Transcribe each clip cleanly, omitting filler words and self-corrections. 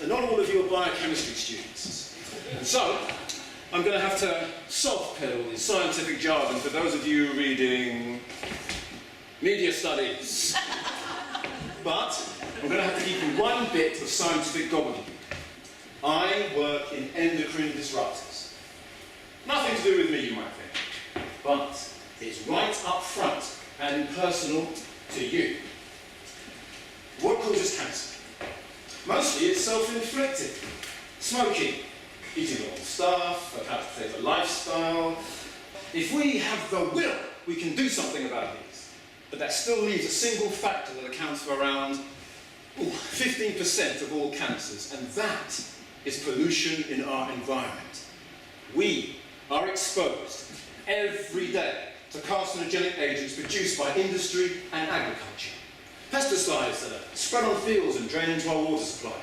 and not all of you are biochemistry students. So, I'm going to have to soft-pedal the scientific jargon for those of you reading media studies. But I'm going to have to give you one bit of scientific gobbledygook. I work in endocrine disruptors. Nothing to do with me, you might think. But it's right up front and personal to you. What causes cancer? Mostly it's self-inflicted. Smoking, eating the wrong stuff, a couch potato lifestyle. If we have the will, we can do something about these. But that still leaves a single factor that accounts for around 15% of all cancers, and that is pollution in our environment. We are exposed every day to carcinogenic agents produced by industry and agriculture. Pesticides that are spread on fields and drain into our water supply.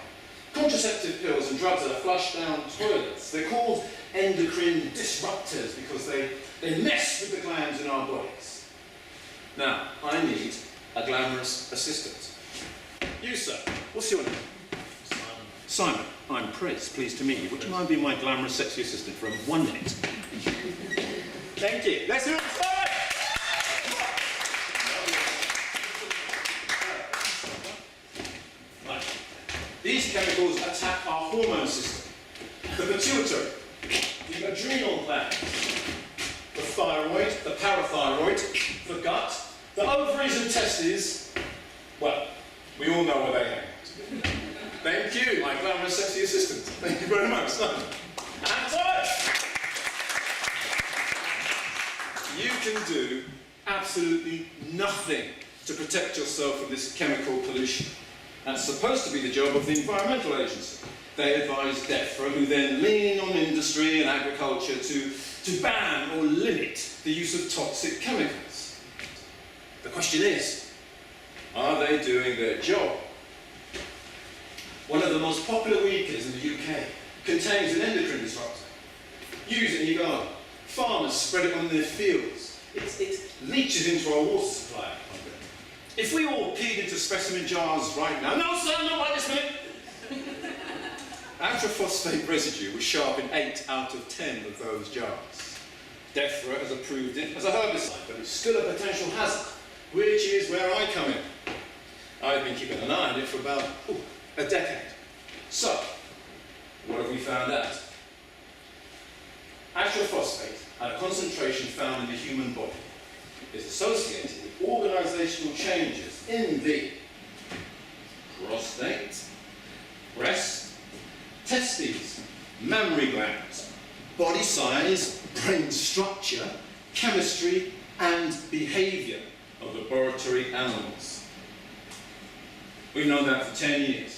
Contraceptive pills and drugs that are flushed down toilets. They're called endocrine disruptors because they mess with the glands in our bodies. Now, I need a glamorous assistant. You, sir, what's your name? Simon. I'm Prez, pleased to meet you. Would you mind being my glamorous, sexy assistant for 1 minute? Thank you. Let's hear it, Simon! Right. These chemicals attack our hormone system, the pituitary, the adrenal glands, the thyroid, the parathyroid, the gut, the ovaries and testes. Well, we all know where they hang. Thank you, my glamorous, sexy assistant. Thank you very much. And you can do absolutely nothing to protect yourself from this chemical pollution. That's supposed to be the job of the Environmental Agency. They advise DEFRA, who then lean on industry and agriculture to ban or limit the use of toxic chemicals. The question is, are they doing their job? One of the most popular weed killers in the UK contains an endocrine disruptor. Use it in your garden. Farmers spread it on their fields. It leaches into our water supply. If we all peed into specimen jars right now... No, sir, not right this minute! Atrophosphate residue was sharp in 8 out of 10 of those jars. DEFRA has approved it as a herbicide, but it's still a potential hazard, which is where I come in. I've been keeping an eye on it for about a decade. So, what have we found out? Atrophosphate, at a concentration found in the human body, is associated with organisational changes in the prostate, breast, testes, mammary glands, body size, brain structure, chemistry and behaviour of laboratory animals. We've known that for 10 years.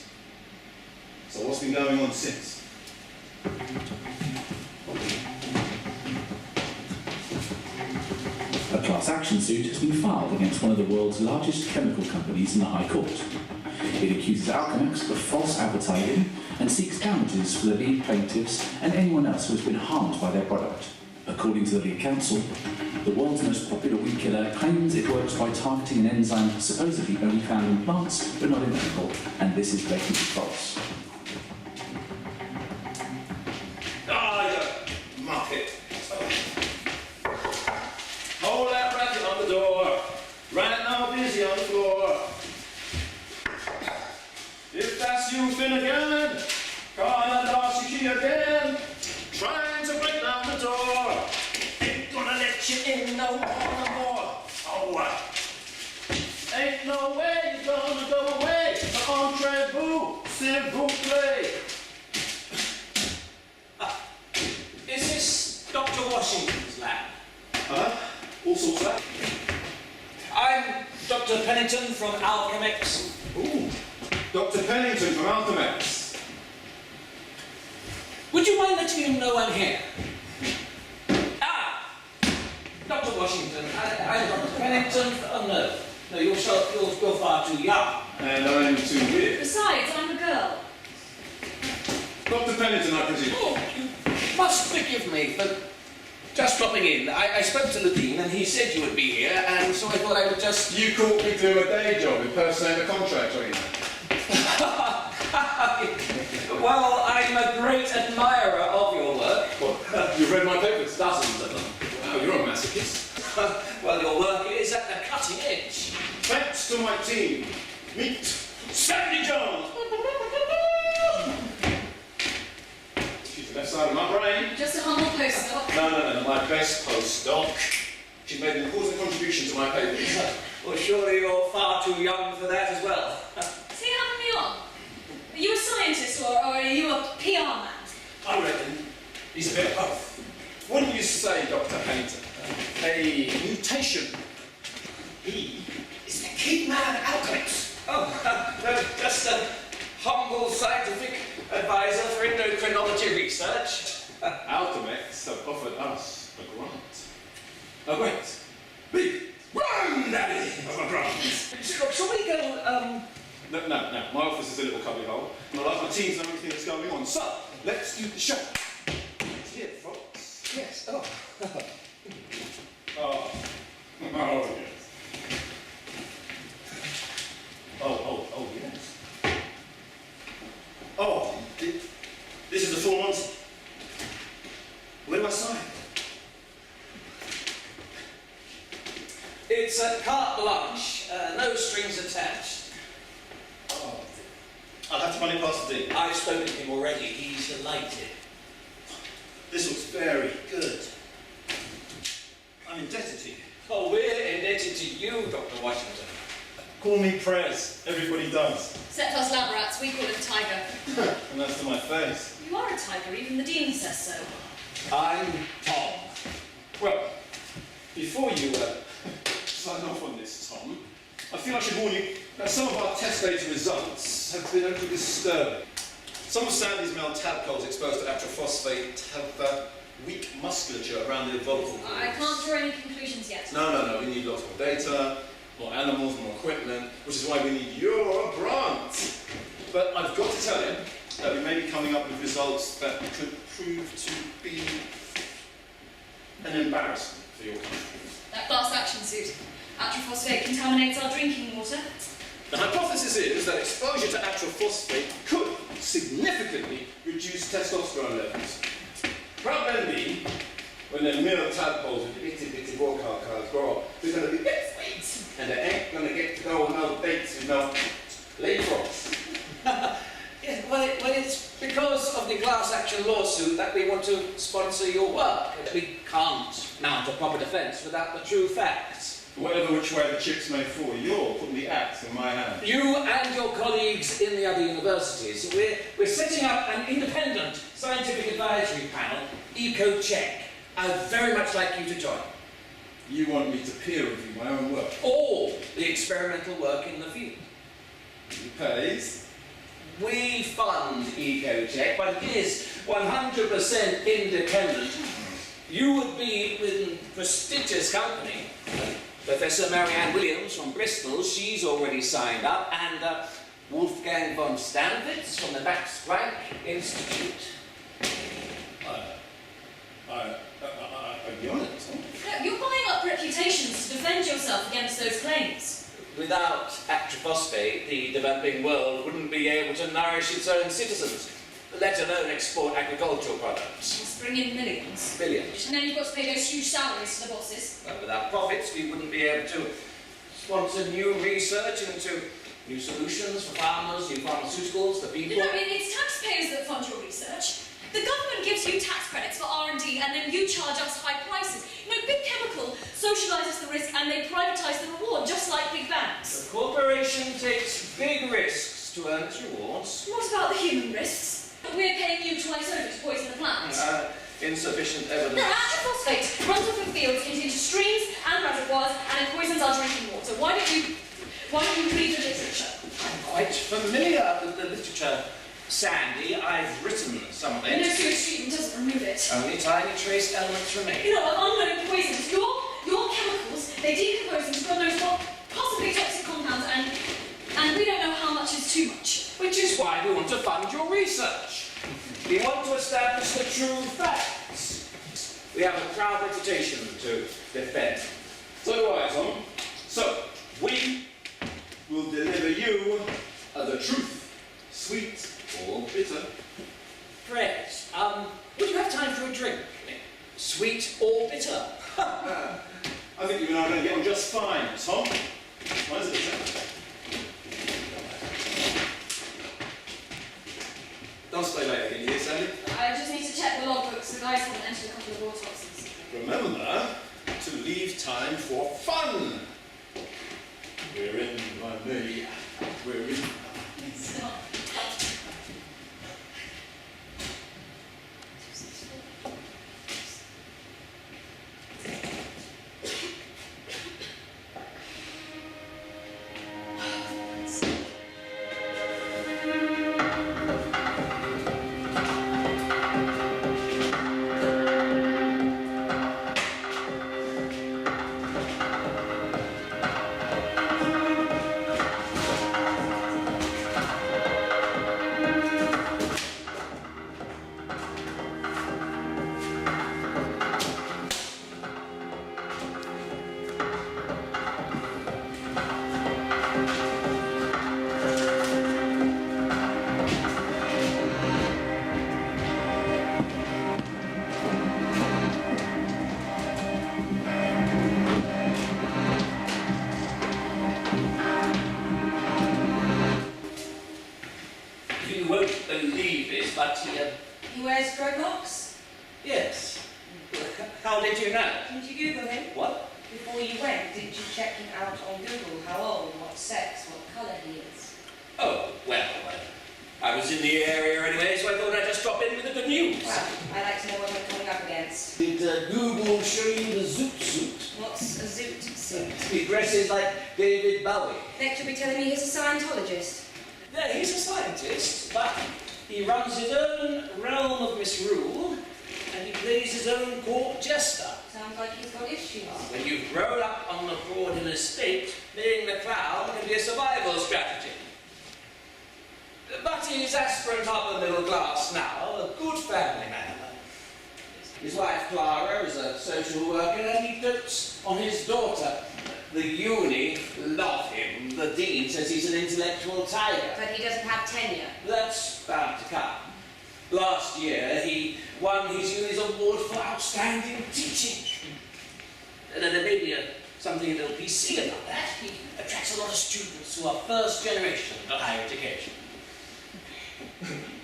So what's been going on since? A class action suit has been filed against one of the world's largest chemical companies in the High Court. It accuses Alchemists of false advertising and seeks damages for the lead plaintiffs and anyone else who has been harmed by their product. According to the lead counsel, the world's most popular weed killer claims it works by targeting an enzyme supposedly only found in plants but not in people, and this is blatantly false. Market. Hold that racket on the door. Right now busy on the floor. If that's you, Finnegan, call that Darcy key again. Trying to break down the door. Ain't gonna let you in no more. Oh, ain't no way you're gonna go away. Entrenched, s'il vous plaît. Is this Dr. Washington's lab? All sorts of. I'm Dr. Pennington from Alchemists. Ooh, Dr. Pennington from Alchemists. Would you mind letting him know I'm here? Dr. Washington, I'm Dr. Pennington. Oh no, you're far too young. And I'm too weird. Besides, I'm a girl. Dr. Pennington, I presume. Oh, you must forgive me for just dropping in. I spoke to the Dean and he said you would be here, and so I thought I would just... You caught me doing a day job impersonating a contractor, you know. Well, I'm a great admirer of your work. Well, you've read my papers, dozens of them. Wow, you're a masochist. Well, your work is at the cutting edge. Thanks to my team. Meet 70 John. She's the left side of my brain. Just a humble postdoc. No, my best postdoc. She's made an important contribution to my papers. Well, surely you're far too young for that as well. So you having me on? Are you a scientist or are you a PR man? I reckon he's a bit of both. Wouldn't you say, Dr. Painter? A mutation. He is the key man alchemist. Oh, no, just a humble scientific advisor for endocrinology research. Alchemists have offered us a grant. A great, big, granddaddy of a grant. Shall we go, No, my office is a little cubby hole. I like my teams and everything that's going on. So, let's do the show. It's here, folks. Yes, oh. Oh, yes. Oh, yes. Oh, this is the full Monty. Where do I sign? It's a carte blanche, no strings attached. Oh, I'll have to run it past the dean. I've spoken to him already, he's delighted. This looks very good. I'm indebted to you. Oh, we're indebted to you, Dr. Washington. Call me Prez. Everybody does. Except us lab rats, we call it a tiger. And that's to my face. You are a tiger, even the dean says so. I'm Tom. Well, before you sign off on this, Tom, I feel I should warn you that some of our test data results have been a little disturbing. Some of Sandy's male tadpoles exposed to atrophosphate have weak musculature around the vocal cords. I can't draw any conclusions yet. No, we need lots more data, more animals, more equipment, which is why we need your grant. But I've got to tell you that we may be coming up with results that could prove to be an embarrassment for your country. That class action suit. Atrophosphate contaminates our drinking water. The hypothesis is that exposure to atrophosphate could significantly reduce testosterone levels. Proud men be, when their male tadpoles with itty-bitty vocal cords grow up, they're going to be big sweet, and they ain't going to get to go on no dates with no lady frogs. Yes, well, it's because of the class action lawsuit that we want to sponsor your work. We can't mount a proper defence without the true facts. Whatever which way the chips may fall, you're putting the axe in my hand. You and your colleagues in the other universities, we're setting up an independent scientific advisory panel, EcoCheck. I'd very much like you to join. You want me to peer review my own work? All the experimental work in the field. It pays. We fund EcoCheck, but it is 100% independent. You would be with a prestigious company. Professor Marianne Williams from Bristol, she's already signed up, and Wolfgang von Stanwitz from the Max Planck Institute. I'll be honest. No, you're buying up reputations to defend yourself against those claims. Without atrophosphate, the developing world wouldn't be able to nourish its own citizens, let alone export agricultural products. Just bring in millions. Billions. And then you've got to pay those huge salaries to the bosses. But without profits, we wouldn't be able to sponsor new research into new solutions for farmers, new pharmaceuticals, for people. No, it's taxpayers that fund your research. The government gives you tax credits for R&D and then you charge us high prices. You know, Big Chemical socialises the risk and they privatise the reward, just like big banks. The corporation takes big risks to earn its rewards. What about the human risks? We're paying you twice over to poison the plant. Insufficient No, evidence. atrophosphate runs off of fields into streams and reservoirs and it poisons our drinking water. Why don't you read the literature? I'm quite familiar with the literature, Sandy. I've written some of The no it. sewage treatment doesn't remove it. Only tiny trace elements remain. You know, unknown poisons. Your chemicals, they decompose into God knows what, possibly toxic compounds, and we don't know how much is too much. Which is why we want to fund your research. We want to establish the true facts. We have a proud reputation to defend. So do I, Tom. So, we will deliver you the truth, sweet or Bitter. Prez, would you have time for a drink? Sweet or bitter? I think you and I are going to get on just fine, Tom. Why is it bitter? Don't stay late again, you hear, Sandy? I just need to check the logbooks. The guys haven't entered a couple of autopsies. Remember to leave time for fun. We're in by me. We're in. Stop. You won't believe this, but He wears dreadlocks? yes. How did you know? Did you Google him? What? Before you went, did you check him out on Google? How old, what sex, what colour he is? Oh, well, I was in the area anyway, so I thought I'd just drop in with the good news. Well, I'd like to know what we're coming up against. Did Google show you the zoot suit? What's a zoot suit? He dresses like David Bowie. Next you'll be telling me he's a Scientologist. Yeah, he's a scientist, but he runs his own realm of misrule, and he plays his own court jester. Sounds like he's got issues. When you've grown up on the Broadham estate, being the clown can be a survival strategy. But he's aspirant upper middle class now, a good family man. His wife Clara is a social worker, and he dotes on his daughter. The uni love him. The dean says he's an intellectual tiger. But he doesn't have tenure. That's bound to come. Last year, he won his uni's award for outstanding teaching. And there may be something a little PC about that. He attracts a lot of students who are first generation to higher education.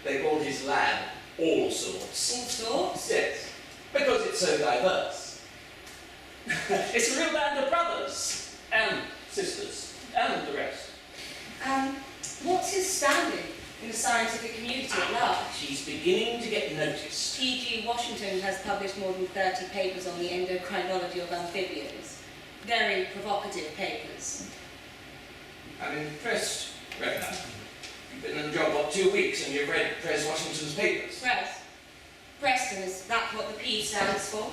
They call his lab all sorts. All sorts? Yes, because it's so diverse. It's a real band of brothers and sisters and the rest. What's his standing in the scientific community at large? He's beginning to get noticed. P.G. Washington has published more than 30 papers on the endocrinology of amphibians. Very provocative papers. I'm impressed, Rena. You've been in the job, what, 2 weeks, and you've read Prez Washington's papers? Prez. Preston, is that what the P stands for?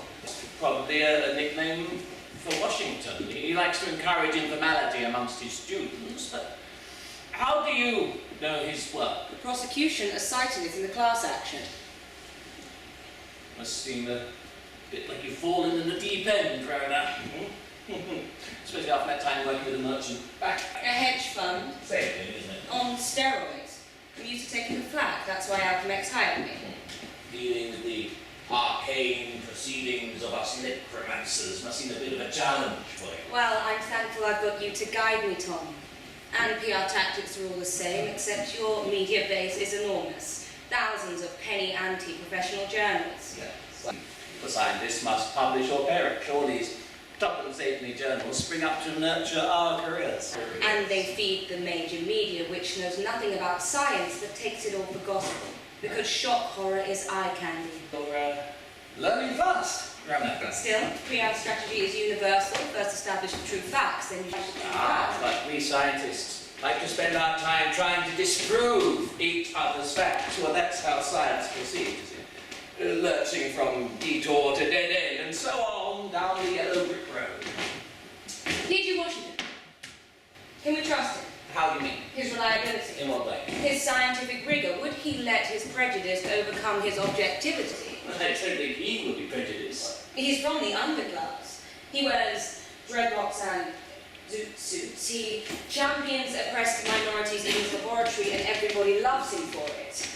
Probably a nickname for Washington. He likes to encourage informality amongst his students, but how do you know his work? The prosecution has cited it in the class action. Must seem a bit like you've fallen in the deep end, Rona. Especially after that time working with a merchant bank. A hedge fund Same thing, isn't it? on steroids. I'm used to taking the flak, that's why Alchemex hired me. Dealing with the arcane proceedings of us necromancers must seem a bit of a challenge for you. Well, I'm thankful I've got you to guide me, Tom. And PR tactics are all the same, except your media base is enormous. Thousands of penny anti-professional journals. Yes. The scientists must publish or perish. All these tuppence halfpenny journals spring up to nurture our careers. And they feed the major media, which knows nothing about science but takes it all for gospel. Because shock horror is eye candy. You're learning fast, Rona. Still, PR strategy is universal. First establish the true facts, then you should do that. But we scientists like to spend our time trying to disprove each other's facts. Well, that's how science proceeds. Lurching from detour to dead end, and so on down the yellow brick road. P.G. Washington. Can we trust him? How do you mean? His reliability. In what way? His scientific rigour. Would he let his prejudice overcome his objectivity? I don't think he would be prejudiced. He's from the underclass. He wears dreadlocks and zoot suits. He champions oppressed minorities in his laboratory and everybody loves him for it.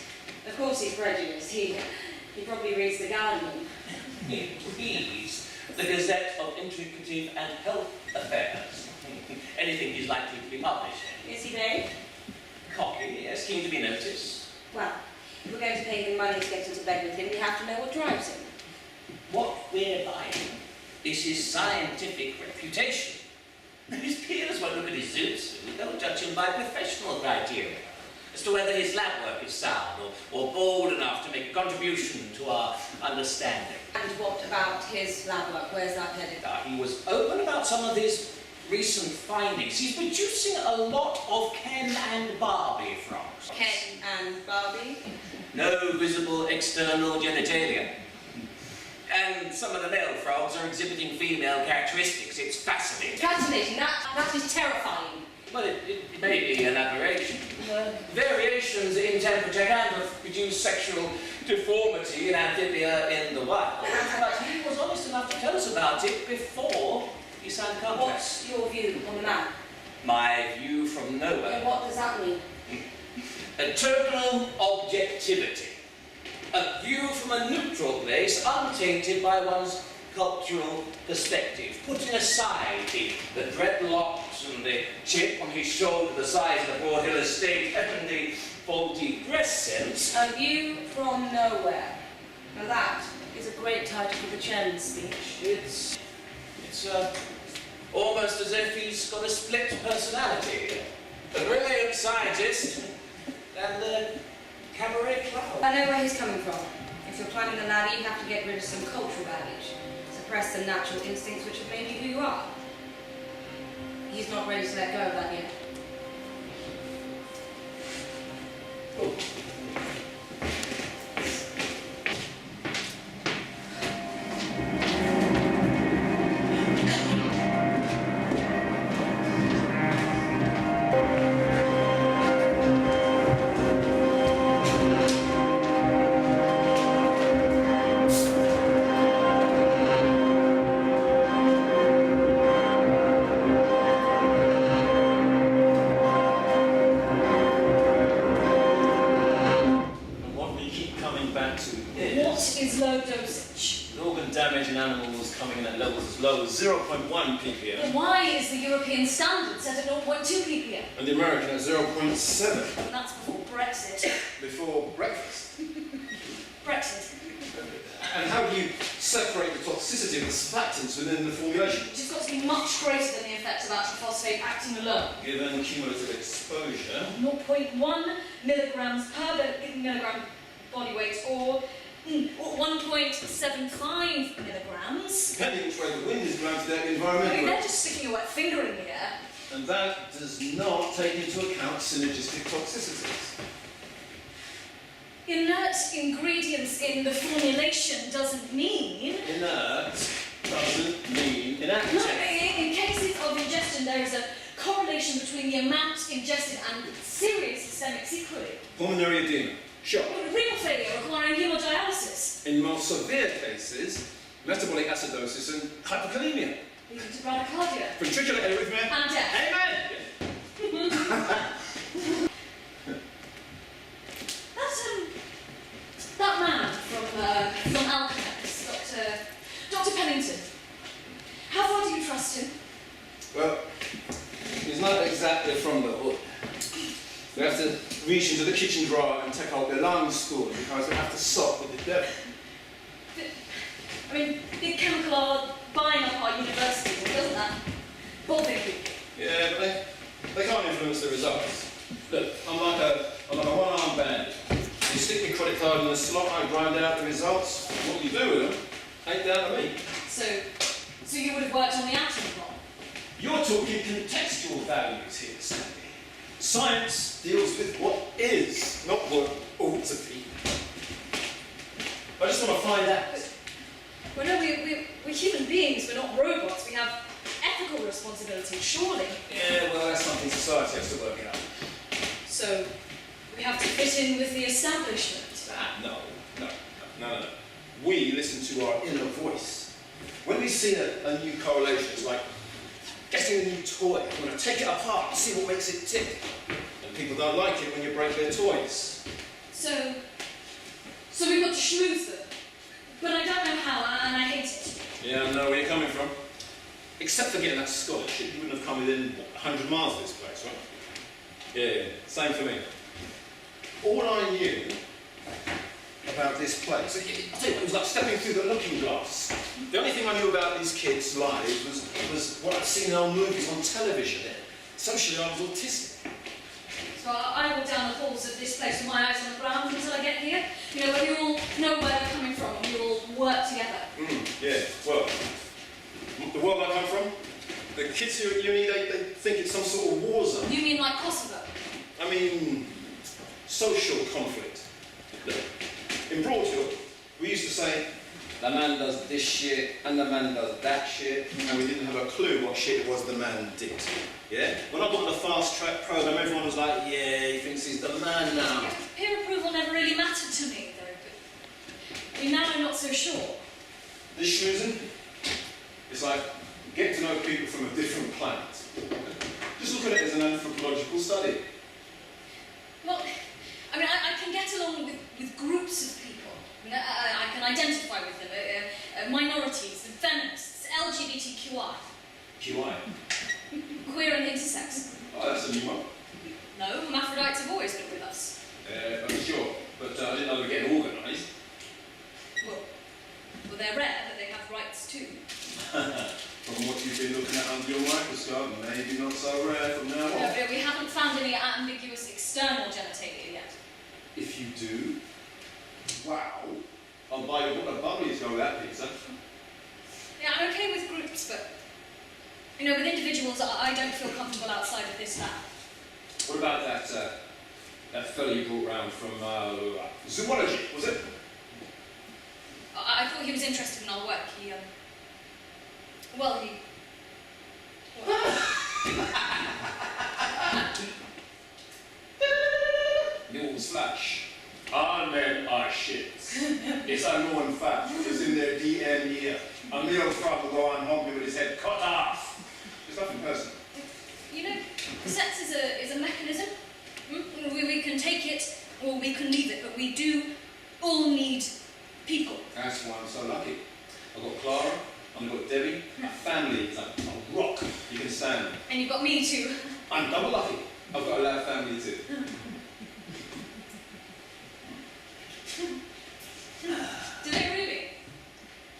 Of course he's prejudiced. He probably reads The Guardian. He reads the Gazette of Intricative and Health Affairs. Anything he's likely to be published in. Is he vague? Cocky, yes, keen to be noticed. Well, if we're going to pay him money to get into bed with him, we have to know what drives him. What we're buying is his scientific reputation. His peers won't look at his zoot suit, they'll judge him by professional criteria as to whether his lab work is sound or bold enough to make a contribution to our understanding. And what about his lab work? Where's that headed? He was open about some of his recent findings. He's producing a lot of Ken and Barbie frogs. Ken and Barbie? No visible external genitalia. And some of the male frogs are exhibiting female characteristics. It's fascinating. Fascinating. That is terrifying. Well, it may be an aberration. Variations in temperature can produce sexual deformity in amphibia in the wild. But he was honest enough to tell us about it before he signed the contract. What's your view on the man? My view from nowhere. And what does that mean? A total objectivity. A view from a neutral place, untainted by one's cultural perspective, putting aside the dreadlocks and the chip on his shoulder the size of the Broad Hill estate and the faulty dress sense. A view from nowhere. Now that is a great title for the chairman's speech. It's almost as if he's got a split personality. A brilliant scientist and a cabaret clown. I know where he's coming from. If you're climbing the ladder, you have to get rid of some cultural baggage. Suppress some natural instincts which have made you who you are. He's not ready to let go of that yet. Oh. as low as 0.1 ppm. Well, why is the European standard set at 0.2 ppm? And the American at 0.7. And that's before Brexit. Before breakfast. Brexit. And how do you separate the toxicity of the surfactants within the formulation? Which has got to be much greater than the effect of atrophosphate acting alone. Given cumulative exposure. 0.1 milligrams per milligram body weight, or 1.75 milligrams. Depending which way the wind is blowing to their I mean, environmental. they're just sticking a wet finger in the air. And that does not take into account synergistic toxicities. Inert ingredients in the formulation doesn't mean... Inert doesn't mean No, inactive. in cases of ingestion, there is a correlation between the amount ingested and serious systemic sequelae. Pulmonary edema, shock. Renal failure requiring hemodialysis. In more severe cases, metabolic acidosis and hypokalemia. Leading to bradycardia. Ventricular arrhythmia. And death. Amen! That man from Alchemist, Dr. Pennington. How far do you trust him? Well, he's not exactly from the hood. We have to reach into the kitchen drawer and take out the alarm spoon because we have to sup with the devil. I mean, big chemical are buying up our universities, doesn't that bother people? Yeah, but they can't influence the results. Look, I'm like a one-armed bandit. You stick your credit card in the slot, I grind out the results. What you do with them ain't down to me. So you would have worked on the atom bomb? You're talking contextual values here, Sandy. Science deals with what is, not what ought to be. I just want to find out. Well, no, we're human beings, we're not robots. We have ethical responsibilities, surely. Yeah, well, that's something society has to work out. So we have to fit in with the establishment. No. We listen to our inner voice. When we see a new correlation, it's like getting a new toy. You want to take it apart and see what makes it tick. And people don't like it when you break their toys. So we've got to schmooze them. But I don't know how, and I hate it. Yeah, I know where you're coming from. Except for getting that scholarship, you wouldn't have come within 100 miles of this place, right? Yeah, same for me. All I knew about this place, I tell you what, it was like stepping through the looking glass. The only thing I knew about these kids' lives was what I'd seen in old movies on television. Socially, I was autistic. So I walk down the halls of this place with my eyes on the ground until I get here. You know, where you all know where they're coming from and you all work together. Yeah, well, the world I come from, the kids here at uni, they think it's some sort of war zone. You mean like Kosovo? I mean, social conflict. In Broadfield, we used to say, the man does this shit and the man does that shit, and we didn't have a clue what shit it was the man did. Yeah? When I got the fast track program, everyone was like, yeah, he thinks he's the man now. Yeah, peer approval never really mattered to me, though. I mean, now I'm not so sure. This schmoozing is like getting to know people from a different planet. Just look at it as an anthropological study. Well, I mean, I can get along with groups of people. I can identify with them. Minorities, feminists, LGBTQI. QI. Queer and intersex. Oh, that's a new one. No, hermaphrodites have always been with us. I'm sure, but I didn't know they were getting organised. Well, they're rare, but they have rights too. From what you've been looking at under your microscope, maybe not so rare from now on. No, but we haven't found any ambiguous external genitalia yet. If you do, wow, I'll buy you a bubbly to go with that pizza. Yeah, I'm okay with groups, but, you know, with individuals, I don't feel comfortable outside of this lab. What about that fellow you brought round from zoology, was it? I thought he was interested in our work. Well, Newell's flash. Our men are shits. It's a known fact. It's in their DNA. A male frog will go on hungry with his head cut off. It's nothing personal. you know, sex is a mechanism. We can take it or we can leave it, but we do all need people. That's why I'm so lucky. I've got Clara, I've got Debbie. My family is like a rock you can stand. And you've got me too. I'm double lucky. I've got a loud family too. Do they really?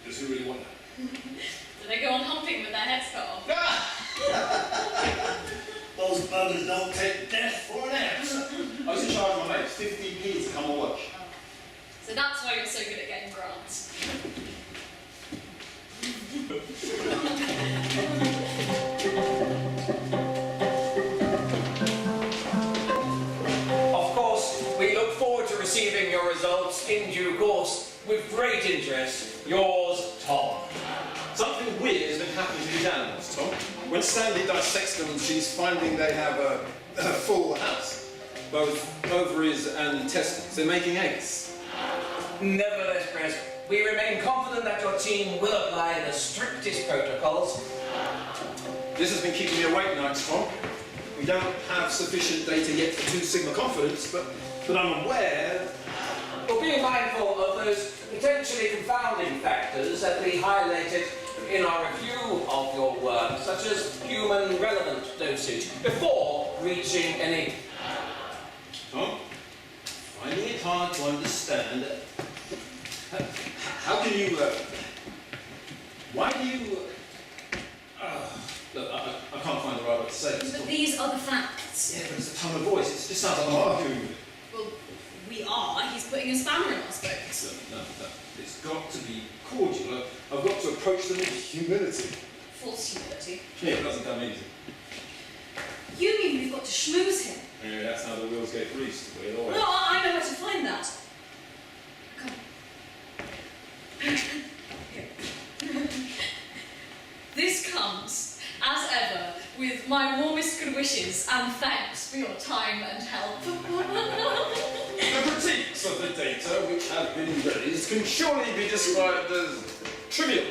Does who really want that? Do they go on humping with their heads cut off? Those buggers don't take death for an ass. I was in charge of my mates, 50p to come and watch. So that's why you're so good at getting grants. Of course, we look forward to receiving your results in due course. With great interest, yours, Tom. Something weird has been happening to these animals, Tom. When Sandy dissects them, she's finding they have a full house. Both ovaries and testicles. They're making eggs. Nevertheless, Prez, we remain confident that your team will apply the strictest protocols. This has been keeping me awake nights, Tom. We don't have sufficient data yet for 2 sigma confidence, but I'm aware. We'll be mindful of those potentially confounding factors that we highlighted in our review of your work, such as human relevant dosage, before reaching any... Tom, finding it hard to understand. How can you... why do you... look, I can't find the right way to say this. But these are the facts. Yeah, but it's a tone of voice. It just sounds like I'm arguing with it. Well, we are. He's putting a spanner in our spokes. No. It's got to be cordial. I've got to approach them with humility. False humility. Yeah, it doesn't come easy. You mean we've got to schmooze him? Yeah, that's how the wheels get greased. Weird always. No, I know where to find that. Come. This comes, as ever, with my warmest good wishes and thanks for your time and help. The critiques of the data which have been raised can surely be described as trivial.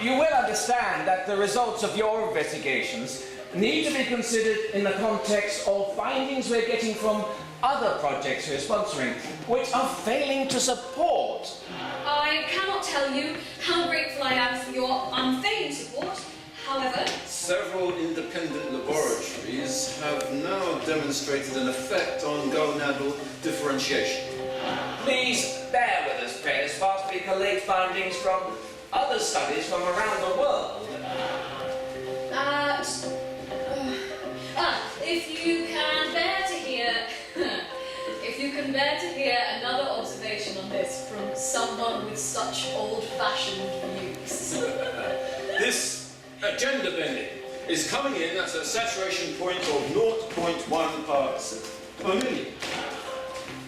You will understand that the results of your investigations need to be considered in the context of findings we're getting from other projects we're sponsoring, which are failing to support. I cannot tell you how grateful I am for your unfailing support. However, Several independent laboratories have now demonstrated an effect on gonadal differentiation. Please bear with us, Prez, whilst we collate findings from other studies from around the world. if you can bear to hear, if you can bear to hear another observation on this from someone with such old-fashioned views. This agenda bending is coming in at a saturation point of 0.1 parts per million.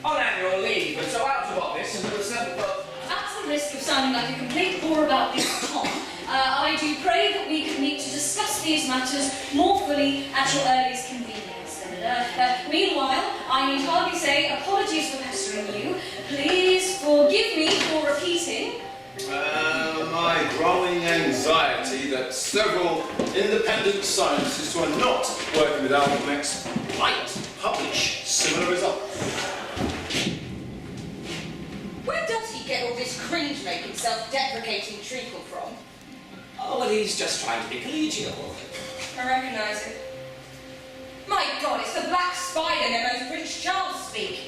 On annual leave, and so out of office until the 7th of... At the risk of sounding like a complete bore about this, Tom, I do pray that we can meet to discuss these matters more fully at your earliest convenience, Senator. Meanwhile, I need hardly say apologies for pestering you. Please forgive me for repeating. My growing anxiety that several independent scientists who are not working with Alchemex might publish similar results. Where does he get all this cringe-making, self-deprecating treacle from? Oh, well, he's just trying to be collegial. I recognise it. My God, it's the Black Spider memos Prince Charles speak.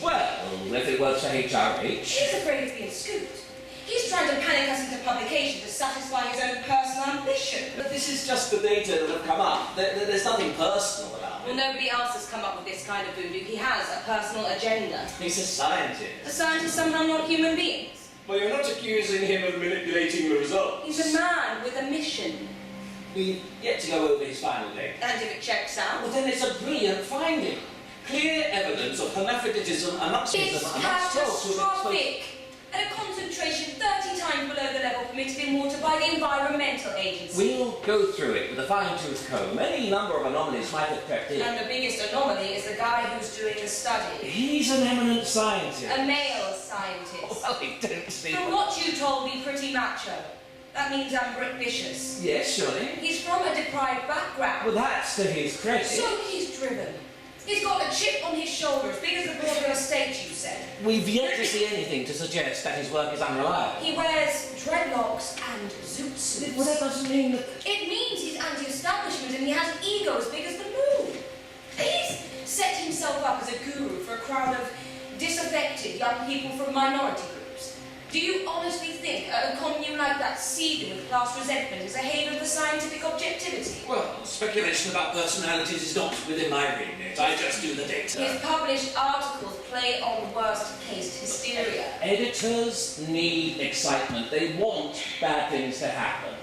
Well, if it works for HRH... He's afraid of being scooped. He's trying to panic us into publication to satisfy his own personal ambition. But this is just the data that have come up. There's nothing personal about Well, it. nobody else has come up with this kind of voodoo. He has a personal agenda. He's a scientist. The scientists somehow not human beings. Well, you're not accusing him of manipulating the results. He's a man with a mission. We've yet to go over his final data. And if it checks out... Well, then it's a brilliant finding. Clear evidence of hermaphroditism amongst It's amongst folks who've exposed... catastrophic. At a concentration 30 times below the level permitted in water by the Environmental Agency. We'll go through it with a fine-tooth comb. Any number of anomalies might have crept in. And the biggest anomaly is the guy who's doing the study. He's an eminent scientist. A male scientist. Well, I don't see... From what you told me, pretty macho. That means I'm Brit Vicious. Yes, surely. He's from a deprived background. Well, that's to his credit. So he's driven. He's got a chip on his shoulder as big as the Broadway estate, you said. We've yet to see anything to suggest that his work is unreliable. He wears dreadlocks and zoot suits. Well, that doesn't mean that... It means he's anti-establishment and he has an ego as big as the moon. He's set himself up as a guru for a crowd of disaffected young people from minority groups. Do you honestly think a commune like that, seething with class resentment, is a haven for scientific objectivity? Well, speculation about personalities is not within my remit. I just do the data. His published articles play on worst-case hysteria. Editors need excitement. They want bad things to happen.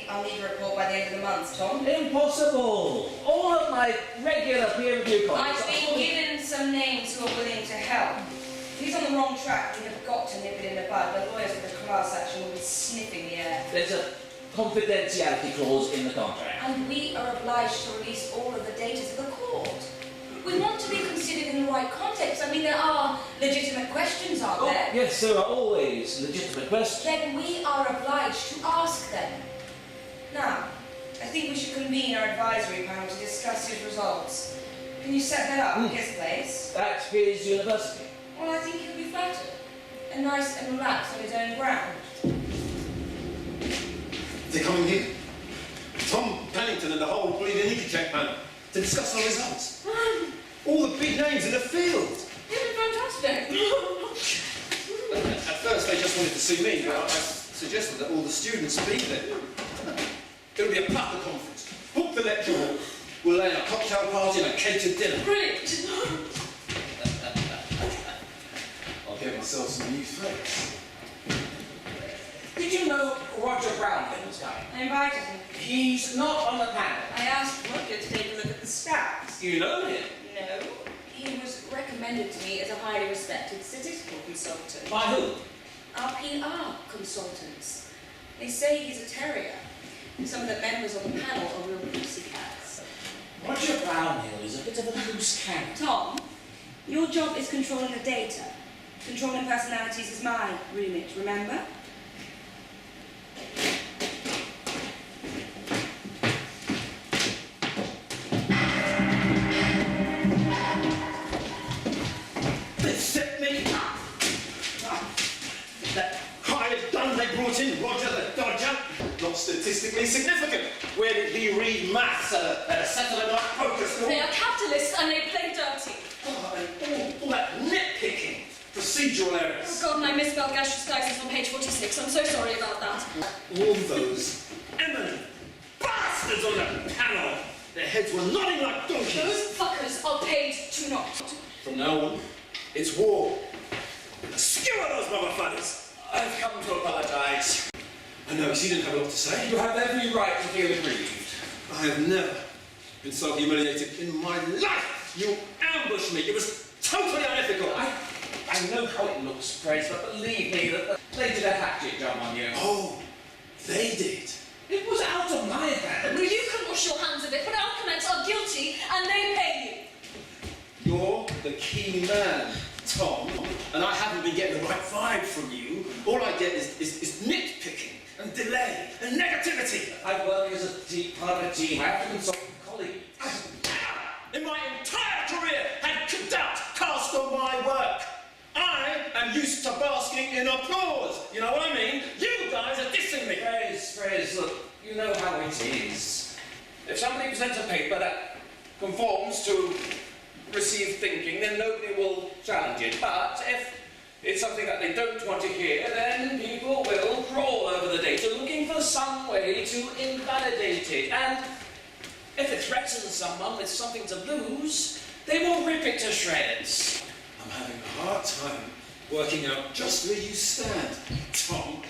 I'll need a report by the end of the month, Tom. Impossible! All of my regular peer review colleagues... I've been given some names who are willing to help. If he's on the wrong track, we have got to nip it in the bud. The lawyers for the class action will be sniffing the air. There's a confidentiality clause in the contract. And we are obliged to release all of the data to the court. We want to be considered in the right context. I mean, there are legitimate questions, aren't there? Yes, there are always legitimate questions. Then we are obliged to ask them. Now, I think we should convene our advisory panel to discuss his results. Can you set that up at his place? That's his university. Well, I think he'll be flattered. And nice and relaxed on his own ground. They're coming here. Tom Pennington and the whole bleeding Ecotech panel to discuss our results. All the big names in the field. You've been fantastic. At first they just wanted to see me, but I suggested that all the students be there. It'll be a proper conference. Book the lecture hall. We'll lay a cocktail party and a catered dinner. Brilliant. I'll get myself some new threads. Did you know Roger Brownhill was coming? I invited him. He's not on the panel. I asked Roger to take a look at the stats. You know him? No. He was recommended to me as a highly respected statistical consultant. By who? Our PR consultants. They say he's a terrier. And some of the members on the panel are real pussycats. Roger Brownhill is a bit of a loose cannon. Tom, your job is controlling the data. Controlling personalities is my remit, remember? they brought in Roger the Dodger? Not statistically significant. Where did he read maths at a Saturday night poker school? They are capitalists and they play dirty. Oh, and all that nitpicking, procedural errors. Oh God, and I misspelled gastritis on page 46. I'm so sorry about that. All those eminent bastards on that panel. Their heads were nodding like donkeys. Those fuckers are paid to not. From now on, it's war. Skewer those motherfuckers. I've come to apologise. I know, you didn't have a lot to say. You have every right to feel aggrieved. I have never been so humiliated in my life. You ambushed me. It was totally unethical. I know how it looks, Prez, but believe me that they did a hatchet job on you. Oh, they did. It was out of my hands. Well, you can wash your hands of it, but alchemists are guilty and they pay you. You're the key man, Tom, and I haven't been getting the right vibe from you. All I get is nitpicking and delay and negativity. I work as a part of a team. I have to consult with colleagues. In my entire career, had doubt cast on my work. I am used to basking in applause. You know what I mean? You guys are dissing me. Prez, look, you know how it is. If somebody presents a paper that conforms to received thinking, then nobody will challenge it. But if it's something that they don't want to hear, then people will crawl over the data looking for some way to invalidate it. And if it threatens someone with something to lose, they will rip it to shreds. I'm having a hard time working out just where you stand, Tom.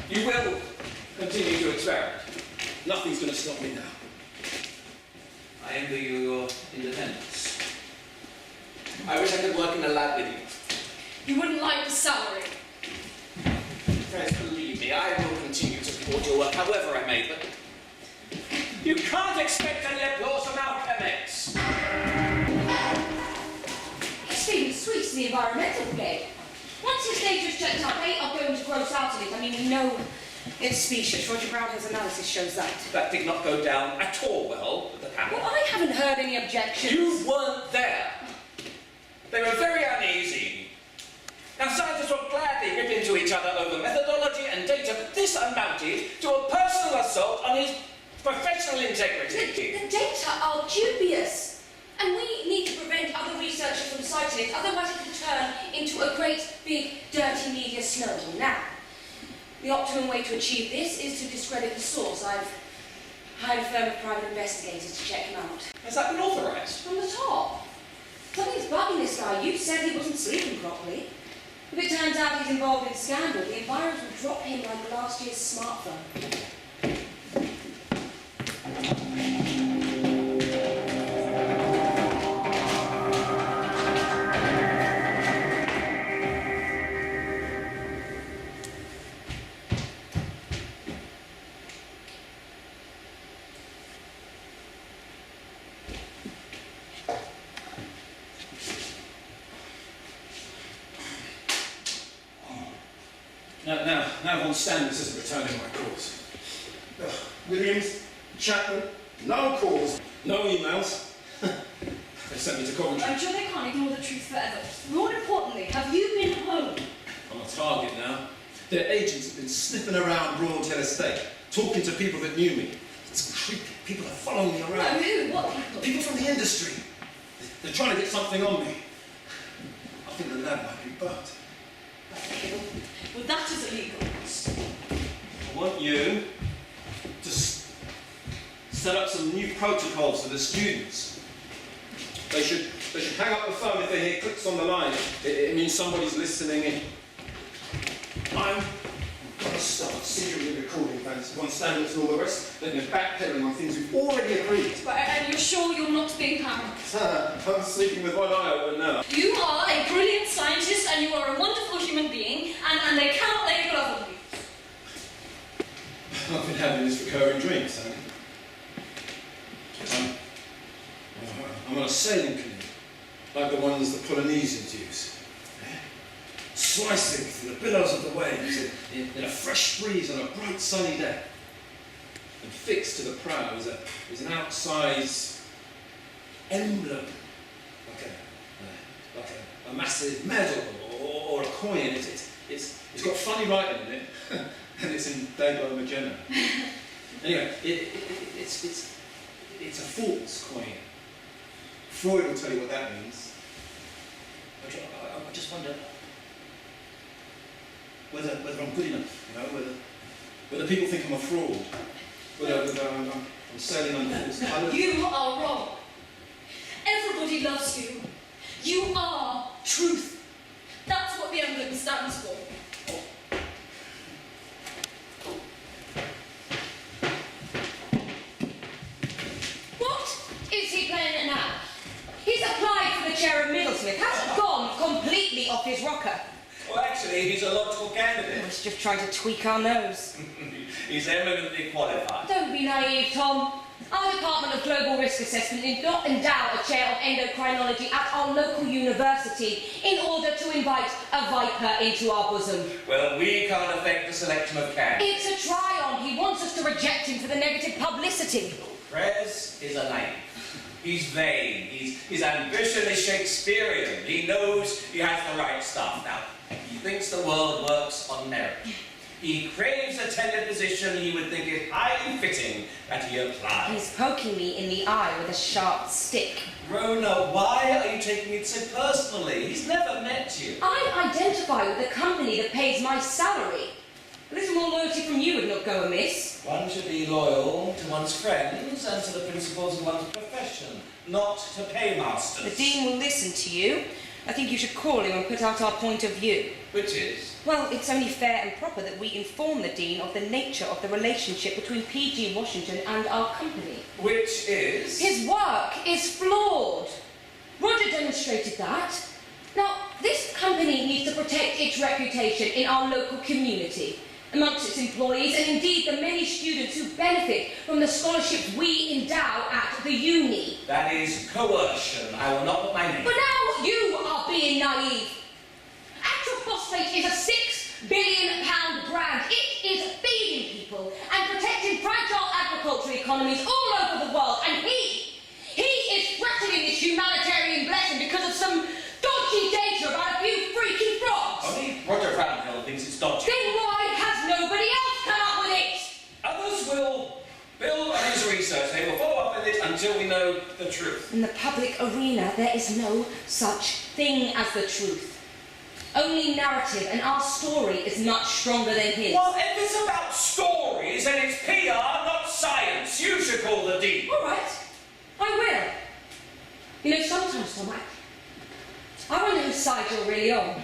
You will continue to experiment. Nothing's going to stop me now. I envy you your independence. I wish I could work in a lab with you. You wouldn't like the salary. Prez, believe me, I will continue to support your work however I may, but you can't expect any applause from alchemists. It's feeding sweets to the environmental brigade. Once his data's checked out, they are going to gross out of it. I mean, we know it's specious. Roger Brownhill's analysis shows that. That did not go down at all well with the panel. Well, I haven't heard any objections. You weren't there. They were very uneasy. Now, scientists will gladly rip into each other over methodology and data, but this amounted to a personal assault on his professional integrity. The data are dubious. And we need to prevent other researchers from citing it, otherwise it could turn into a great, big, dirty media snowball. Now, the optimum way to achieve this is to discredit the source. I've hired a firm of private investigators to check him out. Has that been authorised? From the top. Something's bugging this guy. You said he wasn't sleeping properly. If it turns out he's involved in scandal, the environment will drop him like last year's smartphone. Now Von Standards isn't returning my calls. Williams, Chapman, no calls, no emails. They sent me to Coventry. I'm sure they can't ignore the truth forever. More importantly, have you been home? I'm a target now. Their agents have been sniffing around Broadhill Estate, talking to people that knew me. It's creepy. People are following me around. No, who? What people? People from the industry. They're trying to get something on me. I think the lab might be burnt. Well, that is illegal. I want you to set up some new protocols for the students. They should hang up the phone if they hear clicks on the line. It means somebody's listening in. I'm going to start secretly recording Von Standards and all the rest. Then they're backpedaling on things we've already agreed. But, and you're sure you're not being paranoid? I'm sleeping with one eye open now. You are a brilliant scientist and you are a wonderful human being, and they cannot let you love you. I've been having these recurring dreams, haven't I? I'm on a sailing canoe, like the ones the Polynesians use. Slicing through the billows of the waves in a fresh breeze on a bright sunny day. And fixed to the prow is an outsized emblem, like a massive medal or a coin. It's It's got funny writing in it, and it's in David Bowie. Anyway, it's a false coin. Freud will tell you what that means. I just wonder whether I'm good enough, you know, whether people think I'm a fraud, whether I'm sailing under false colours. You are wrong. Everybody loves you. You are truth. That's what the emblem stands for. What is he playing at now? He's applied for the chair of Middlesmith. Hasn't gone completely off his rocker. Well, actually, he's a logical candidate. He's just trying to tweak our nose. He's eminently qualified. Don't be naive, Tom. Our Department of Global Risk Assessment did not endow a chair of endocrinology at our local university in order to invite a viper into our bosom. Well, we can't affect the selection of candidates. It's a try-on. He wants us to reject him for the negative publicity. Prez is a name. He's vain. His ambition is Shakespearean. He knows he has the right stuff. Now, he thinks the world works on merit. He craves a tender position he would think it highly fitting that he apply. He's poking me in the eye with a sharp stick. Rona, why are you taking it so personally? He's never met you. I identify with the company that pays my salary. A little more loyalty from you would not go amiss. One should be loyal to one's friends and to the principles of one's profession, not to paymasters. The Dean will listen to you. I think you should call him and put out our point of view. Which is? Well, it's only fair and proper that we inform the Dean of the nature of the relationship between P.G. Washington and our company. Which is? His work is flawed. Roger demonstrated that. Now, this company needs to protect its reputation in our local community, amongst its employees, and indeed the many students who benefit from the scholarships we endow at the uni. That is coercion. I will not put my name. But now you are being naive. Atrophosphate is a £6 billion brand. It is feeding people and protecting fragile agricultural economies all over the world. And he is threatening this humanitarian blessing because of some dodgy data about a few freaky frogs. Only Roger Brownhill thinks it's dodgy. Then why has nobody else come up with it? Others will build on his research. They will follow up with it until we know the truth. In the public arena, there is no such thing as the truth. Only narrative, and our story is much stronger than his. Well, if it's about stories, then it's PR, not science. You should call the Dean. All right, I will. You know, sometimes, Tom, I wonder whose side you're really on.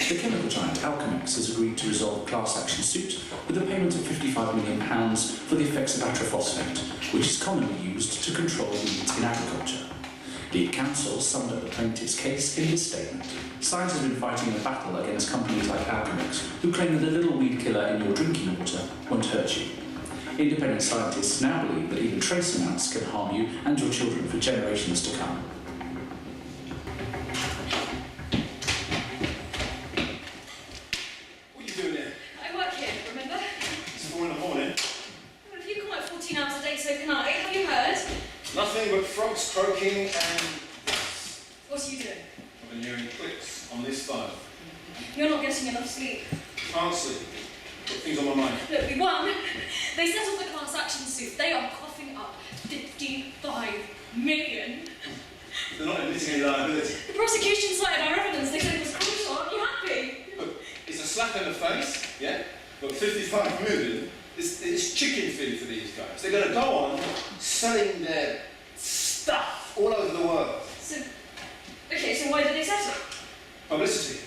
The chemical giant Alchemex has agreed to resolve a class action suit with a payment of £55 million for the effects of atrophosphate, which is commonly used to control weeds in agriculture. Lead counsel summed up the plaintiff's case in his statement. Science has been fighting a battle against companies like Alchemex, who claim that the little weed killer in your drinking water won't hurt you. Independent scientists now believe that even trace amounts can harm you and your children for generations to come. What are you doing here? I work here, remember? It's 4 in the morning. Well, if you can work 14 hours a day, so can I. Have you heard? Nothing but frogs croaking and... What are you doing? I've been hearing clicks on this phone. You're not getting enough sleep. Can't sleep. Got things on my mind. Look, we won. They settled the class action suit. They are coughing up 55 million. They're not admitting any liability. The prosecution cited our evidence. They said it was crucial. Aren't you happy? Look, it's a slap in the face, yeah? But 55 million is chicken feed for these guys. They're going to go on selling their stuff all over the world. So why did they settle? Publicity.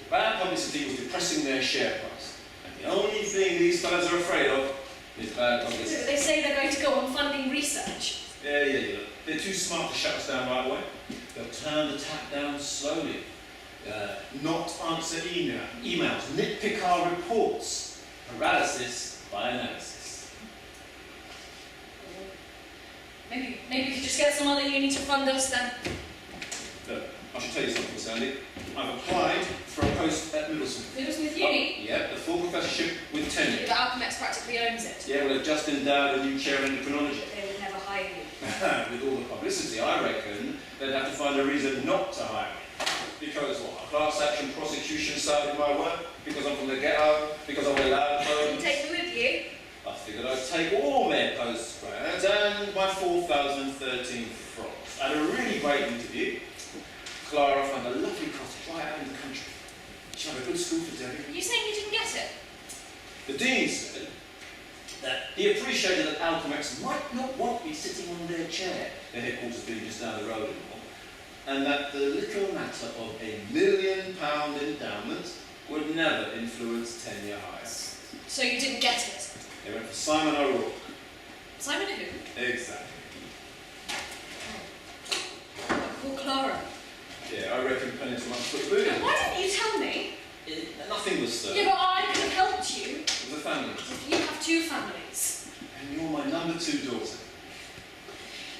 The bad publicity was depressing their share price. And the only thing these fellas are afraid of is bad publicity. They say they're going to go on funding research. Yeah. They're too smart to shut us down right away. They'll turn the tap down slowly. Not answer emails, nitpick our reports. Paralysis by analysis. Maybe we could just get some other uni to fund us then. Look, I should tell you something, Sandy. I've applied for a post at Middlesmith. Middlesmith Uni? Yeah, the full professorship with tenure. But Alchemex practically owns it. Yeah, well, they've just endowed a new chair of endocrinology. They would never hire you. with all the publicity, I reckon they'd have to find a reason not to hire me. Because what? A class action prosecution started my work? Because I'm from the ghetto? Because I wear loud You clothes? take me with you. I figured I'd take all men postgrads and my 4013 frogs. I had a really great interview. Clara found a lovely cottage right out in the country. She had a good school for Debbie. Are you saying you didn't get it? The dean said that he appreciated that Alchemax might not want me sitting on their chair, their headquarters being just down the road anymore, and that the little matter of £1 million endowment would never influence tenure hires. So you didn't get it? They went for Simon O'Rourke. Simon who? Exactly. Poor Clara. Yeah, I reckon Penny too much put the boot in. Why didn't you tell me? Nothing was certain. Yeah, but I could have helped you. It was a family. You have two families. And you're my number 2 daughter.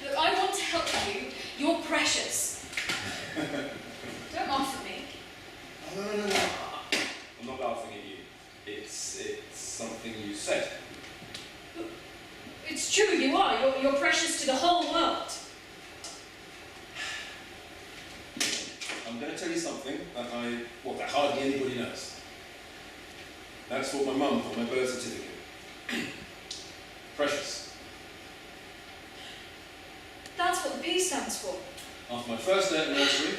Look, I want to help you. You're precious. Don't laugh at me. No. I'm not laughing at you. It's something you said. It's true, you are. You're precious to the whole world. I'm going to tell you something that hardly anybody knows. That's what my mum put on my birth certificate. Precious. That's what the P stands for. After my first day at nursery,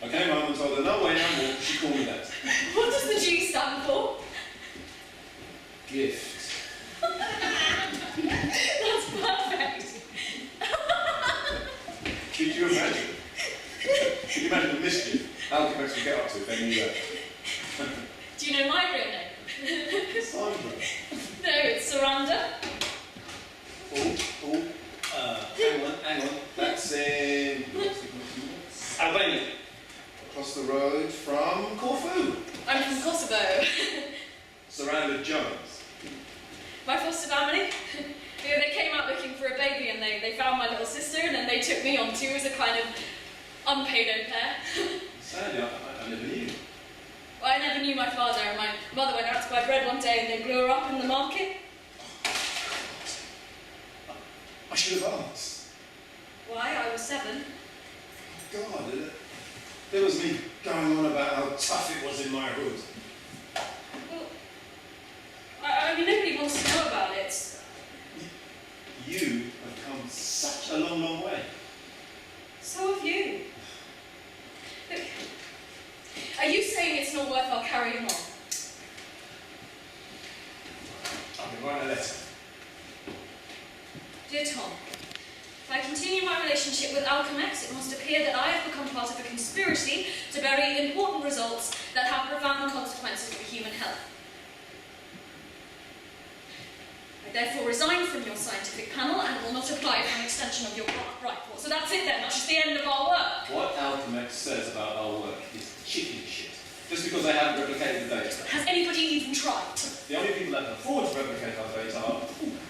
I came home and told her no way, no more. She called me that. What does the G stand for? Gift. That's perfect. Could you imagine? Could you imagine the mischief Alchemax would get up to if they knew that? Do you know my real name? Sandra. No, it's Saranda. Hang on. That's in Albania. Across the road from Corfu. I'm from Kosovo. Saranda Jones. My foster family. They came out looking for a baby and they found my little sister and then they took me on too as a kind of unpaid au pair. Sadly, I never knew. Well, I never knew my father and my mother went out to buy bread one day and they blew her up in the market. I should have asked. Why? I was 7. God, there was me going on about how tough it was in my hood. Well, I mean, nobody wants to know about it. You have come such a long, long way. So have you. Look, are you saying it's not worthwhile carrying on? I've been writing a letter. Dear Tom, if I continue my relationship with Alchemax, it must appear that I have become part of a conspiracy to bury important results that have profound consequences for human health. I therefore resign from your scientific panel and will not apply for an extension of your report. So that's it then, that's just the end of our work. What Alchemax says about our work is chicken shit. Just because they haven't replicated the data. Has anybody even tried? The only people that can afford to replicate our data are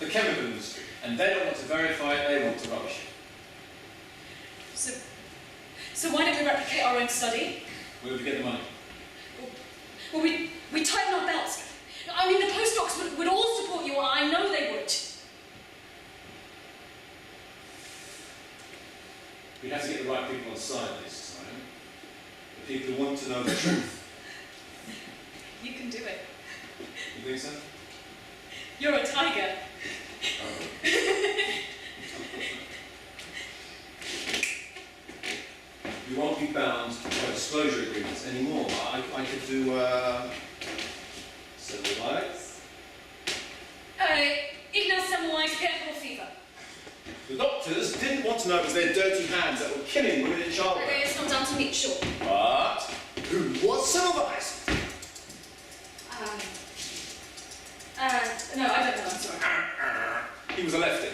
the chemical industry. And they don't want to verify it, they want to rubbish it. So why don't we replicate our own study? Where would we get the money? Well, we tighten our belts. I mean, the postdocs would all support you, I know they would. We'd have to get the right people on side this time. The people who want to know the truth. You can do it. You think so? You're a tiger. You won't be bound by disclosure agreements anymore. I could do civil rights. Ignore Semmelweis, careful fever. The doctors didn't want to know it was their dirty hands that were killing women in childbirth. Okay, it's not down to me, sure. But who was Semmelweis? No, I don't know, I'm sorry. He was a lefty.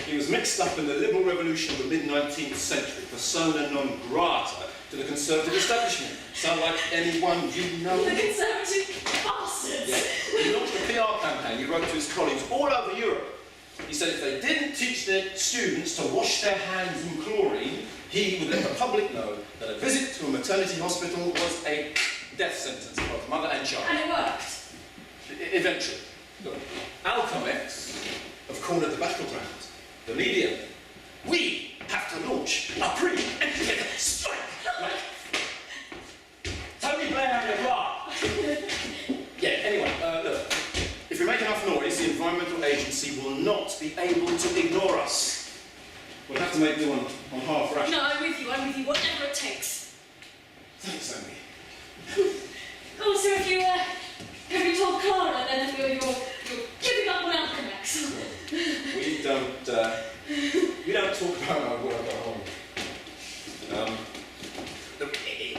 He was mixed up in the liberal revolution of the mid-19th century, persona non grata to the conservative establishment. Sound like anyone you know? The conservative bastards! Yeah. He launched a PR campaign he wrote to his colleagues all over Europe. He said if they didn't teach their students to wash their hands in chlorine, he would let the public know that a visit to a maternity hospital was a death sentence for both mother and child. And it worked. Eventually. Look, Alchemax have cornered the battleground. The media. We have we'll have to make do on half ration. No, I'm with you, whatever it takes. Thanks, Amy. Oh, so have you told Clara then that you're giving up on Alchemax? We don't talk about our work at home.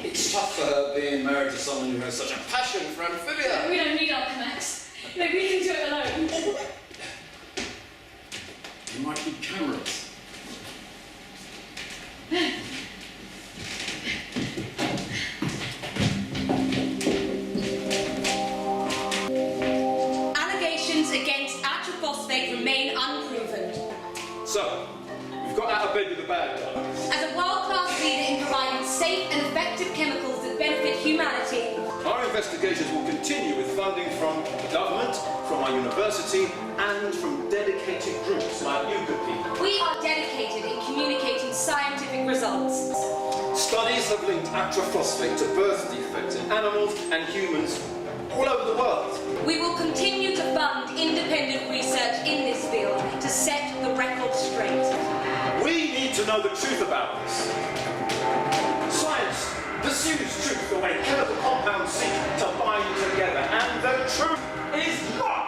It's tough for her being married to someone who has such a passion for amphibia. We don't need Alchemax. No, we can do it alone. There might be cameras. Allegations against atrophosphate remain unproven. So, we've got out of bed with the bad guys. As a world-class leader in providing safe and effective chemicals that benefit humanity, Our investigations will continue with funding from the government, from our university, and from dedicated groups like you good people. we are dedicated in communicating scientific results. Studies have linked atrophosphate to birth defects in animals and humans all over the world. We will continue to fund independent research in this field to set the record straight. We need to know the truth about this. Science pursues truth the way chemical compounds seek to bind together, and the truth is not